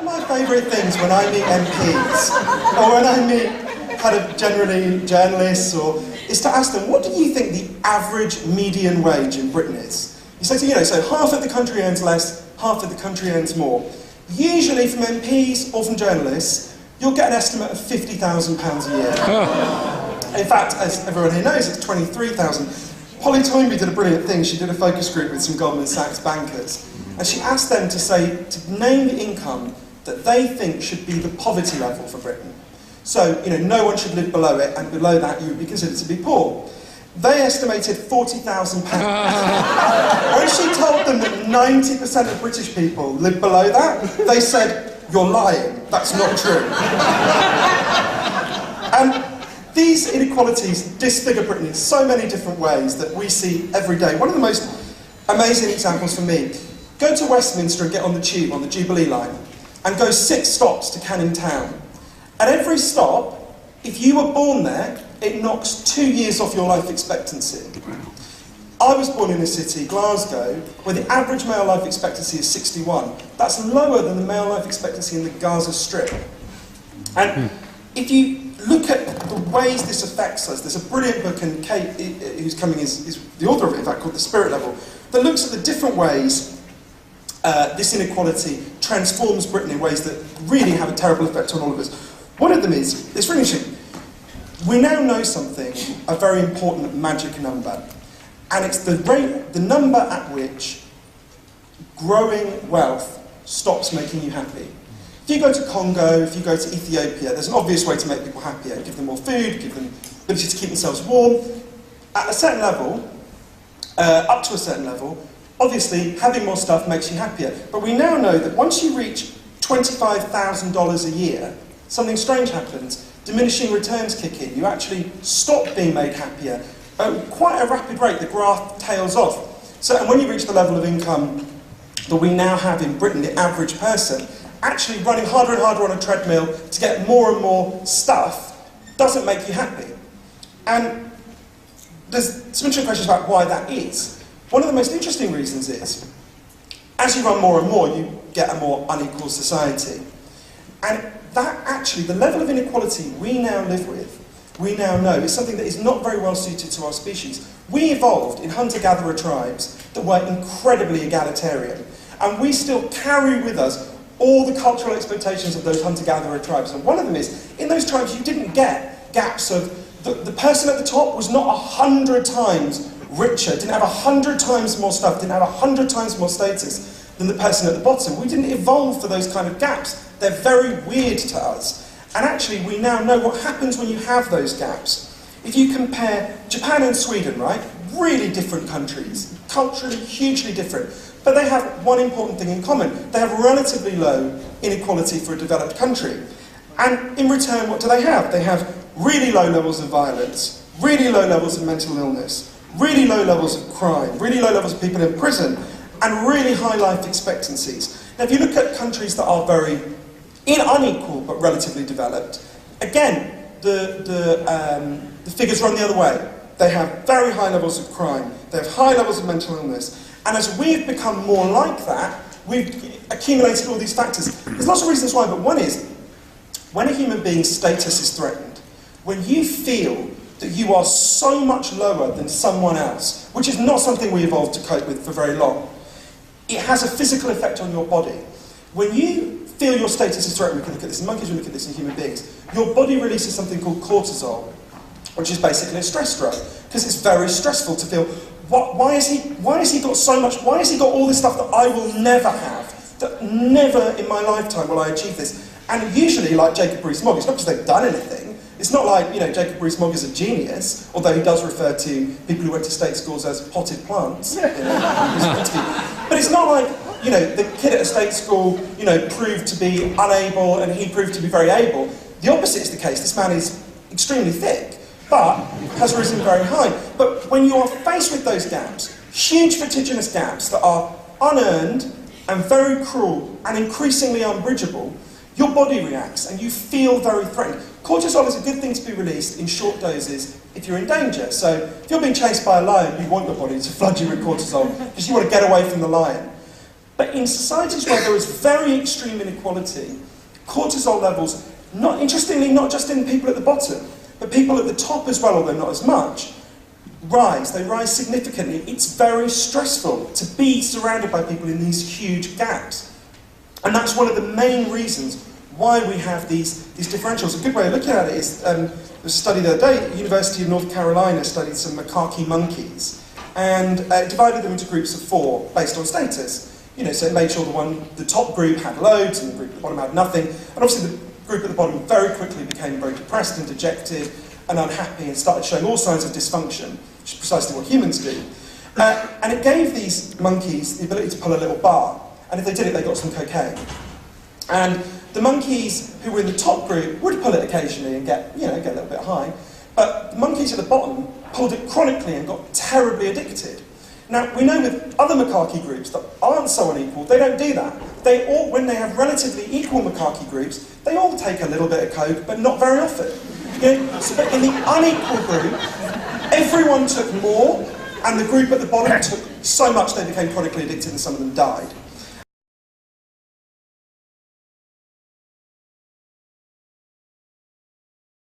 of my favourite things when I meet MPs, or when I meet kind of generally journalists, is to ask them, what do you think the average median wage in Britain is? You say, so half of the country earns less, half of the country earns more. Usually from MPs or from journalists, you'll get an estimate of £50,000 a year. In fact, as everyone here knows, it's 23,000. Holly Toynbee did a brilliant thing. She did a focus group with some Goldman Sachs bankers, and she asked them to name the income that they think should be the poverty level for Britain. So, no one should live below it, and below that you would be considered to be poor. They estimated £40,000. When she told them that 90% of British people live below that, they said, "You're lying, that's not true." And these inequalities disfigure Britain in so many different ways that we see every day. One of the most amazing examples for me, go to Westminster and get on the tube, on the Jubilee line, and go 6 stops to Canning Town. At every stop, if you were born there, it knocks 2 years off your life expectancy. I was born in a city, Glasgow, where the average male life expectancy is 61. That's lower than the male life expectancy in the Gaza Strip. And if you look at the ways this affects us, there's a brilliant book, and Kate, who's coming, is the author of it, in fact, called The Spirit Level, that looks at the different ways this inequality transforms Britain in ways that really have a terrible effect on all of us. One of them is, it's really interesting, we now know something, a very important magic number, and it's the number at which growing wealth stops making you happy. If you go to Congo, if you go to Ethiopia, there's an obvious way to make people happier. Give them more food, give them the ability to keep themselves warm. At a certain level, up to a certain level, obviously having more stuff makes you happier. But we now know that once you reach $25,000 a year, something strange happens. Diminishing returns kick in. You actually stop being made happier at quite a rapid rate. The graph tails off. So, and when you reach the level of income that we now have in Britain, the average person, actually running harder and harder on a treadmill to get more and more stuff doesn't make you happy. And there's some interesting questions about why that is. One of the most interesting reasons is, as you run more and more, you get a more unequal society. And that actually, the level of inequality we now live with, we now know, is something that is not very well suited to our species. We evolved in hunter-gatherer tribes that were incredibly egalitarian, and we still carry with us all the cultural expectations of those hunter-gatherer tribes. And one of them is, in those tribes you didn't get gaps of, the person at the top was not 100 times richer, didn't have 100 times more stuff, didn't have 100 times more status than the person at the bottom. We didn't evolve for those kind of gaps. They're very weird to us. And actually, we now know what happens when you have those gaps. If you compare Japan and Sweden, right? Really different countries, culturally hugely different. But they have one important thing in common. They have relatively low inequality for a developed country. And in return, what do they have? They have really low levels of violence, really low levels of mental illness, really low levels of crime, really low levels of people in prison, and really high life expectancies. Now, if you look at countries that are very unequal but relatively developed, again, the figures run the other way. They have very high levels of crime, they have high levels of mental illness, and as we've become more like that, we've accumulated all these factors. There's lots of reasons why, but one is, when a human being's status is threatened, when you feel that you are so much lower than someone else, which is not something we evolved to cope with for very long, it has a physical effect on your body. When you feel your status is threatened, we can look at this in monkeys, we look at this in human beings, your body releases something called cortisol, which is basically a stress drug, because it's very stressful to feel, why has he got so much, why has he got all this stuff that I will never have, that never in my lifetime will I achieve this? And usually, like Jacob Rees-Mogg, it's not because they've done anything. It's not like, Jacob Rees-Mogg is a genius, although he does refer to people who went to state schools as potted plants. But it's not like, the kid at a state school, proved to be unable and he proved to be very able. The opposite is the case. This man is extremely thick, but has risen very high. But when you are faced with those gaps, huge vertiginous gaps that are unearned and very cruel and increasingly unbridgeable, your body reacts and you feel very threatened. Cortisol is a good thing to be released in short doses if you're in danger. So if you're being chased by a lion, you want your body to flood you with cortisol because you want to get away from the lion. But in societies where there is very extreme inequality, cortisol levels, interestingly, not just in people at the bottom, but people at the top as well, although not as much, rise. They rise significantly. It's very stressful to be surrounded by people in these huge gaps. And that's one of the main reasons why we have these differentials. A good way of looking at it is, there was a study the other day, the University of North Carolina studied some macaque monkeys, and divided them into groups of 4 based on status. So it made sure the top group had loads and the group at the bottom had nothing. And obviously the group at the bottom very quickly became very depressed and dejected and unhappy and started showing all signs of dysfunction, which is precisely what humans do. And it gave these monkeys the ability to pull a little bar, and if they did it, they got some cocaine. And the monkeys who were in the top group would pull it occasionally and get a little bit high, but the monkeys at the bottom pulled it chronically and got terribly addicted. Now, we know with other macaque groups that aren't so unequal, they don't do that. They all, when they have relatively equal macaque groups, they all take a little bit of coke, but not very often. But in the unequal group, everyone took more, and the group at the bottom took so much they became chronically addicted and some of them died.